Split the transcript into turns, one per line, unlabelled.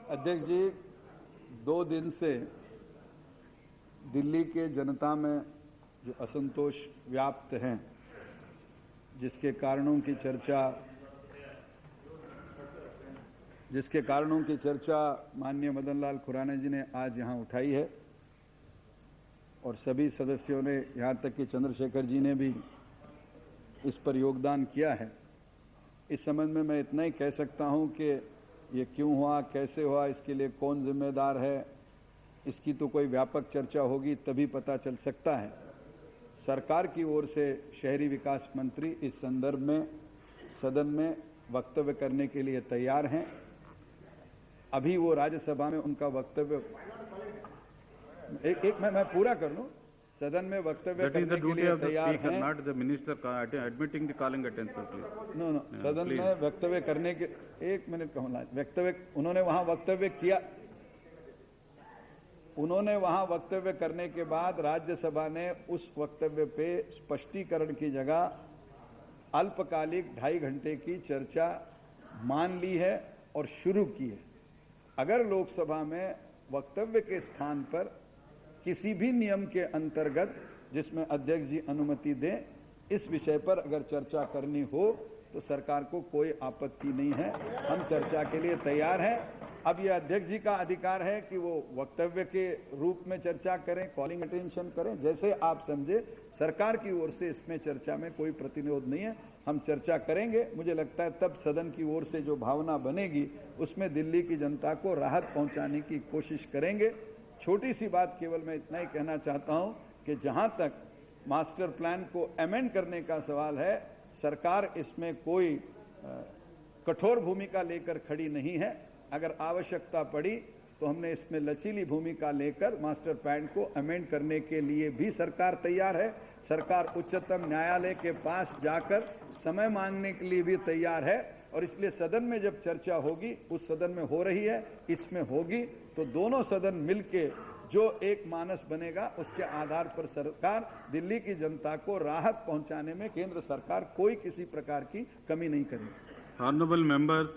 अध्यक्ष जी, 2 दिन से दिल्ली के जनता में जो असंतोष व्याप्त हैं, जिसके कारणों की चर्चा माननीय मदन लाल खुराना जी ने आज यहाँ उठाई है और सभी सदस्यों ने, यहाँ तक कि चंद्रशेखर जी ने भी इस पर योगदान किया है। इस संबंध में मैं इतना ही कह सकता हूँ कि ये क्यों हुआ, कैसे हुआ, इसके लिए कौन जिम्मेदार है, इसकी तो कोई व्यापक चर्चा होगी तभी पता चल सकता है। सरकार की ओर से शहरी विकास मंत्री इस संदर्भ में सदन में वक्तव्य करने के लिए तैयार हैं। अभी वो राज्यसभा में उनका वक्तव्य मैं पूरा कर लूं। सदन में वक्तव्य करने के लिए तैयार हैं।
Not the minister admitting the calling attention, please.
No सदन में वक्तव्य करने के 1 मिनट कहूँगा। उन्होंने वहां वक्तव्य करने के बाद राज्यसभा ने उस वक्तव्य पे स्पष्टीकरण की जगह अल्पकालिक 2.5 घंटे की चर्चा मान ली है और शुरू की है। अगर लोकसभा में वक्तव्य के स्थान पर किसी भी नियम के अंतर्गत, जिसमें अध्यक्ष जी अनुमति दें, इस विषय पर अगर चर्चा करनी हो तो सरकार को कोई आपत्ति नहीं है। हम चर्चा के लिए तैयार हैं। अब यह अध्यक्ष जी का अधिकार है कि वो वक्तव्य के रूप में चर्चा करें, कॉलिंग अटेंशन करें, जैसे आप समझे। सरकार की ओर से इसमें चर्चा में कोई प्रतिरोध नहीं है। हम चर्चा करेंगे। मुझे लगता है तब सदन की ओर से जो भावना बनेगी उसमें दिल्ली की जनता को राहत पहुंचाने की कोशिश करेंगे। छोटी सी बात केवल मैं इतना ही कहना चाहता हूं कि जहां तक मास्टर प्लान को अमेंड करने का सवाल है, सरकार इसमें कोई कठोर भूमिका लेकर खड़ी नहीं है। अगर आवश्यकता पड़ी तो हमने इसमें लचीली भूमिका लेकर मास्टर प्लान को अमेंड करने के लिए भी सरकार तैयार है। सरकार उच्चतम न्यायालय के पास जाकर समय मांगने के लिए भी तैयार है और इसलिए सदन में जब चर्चा होगी, उस सदन में हो रही है, इसमें होगी, तो दोनों सदन मिलके जो एक मानस बनेगा उसके आधार पर सरकार दिल्ली की जनता को राहत पहुंचाने में केंद्र सरकार कोई किसी प्रकार की कमी नहीं करेगी।
Honorable members,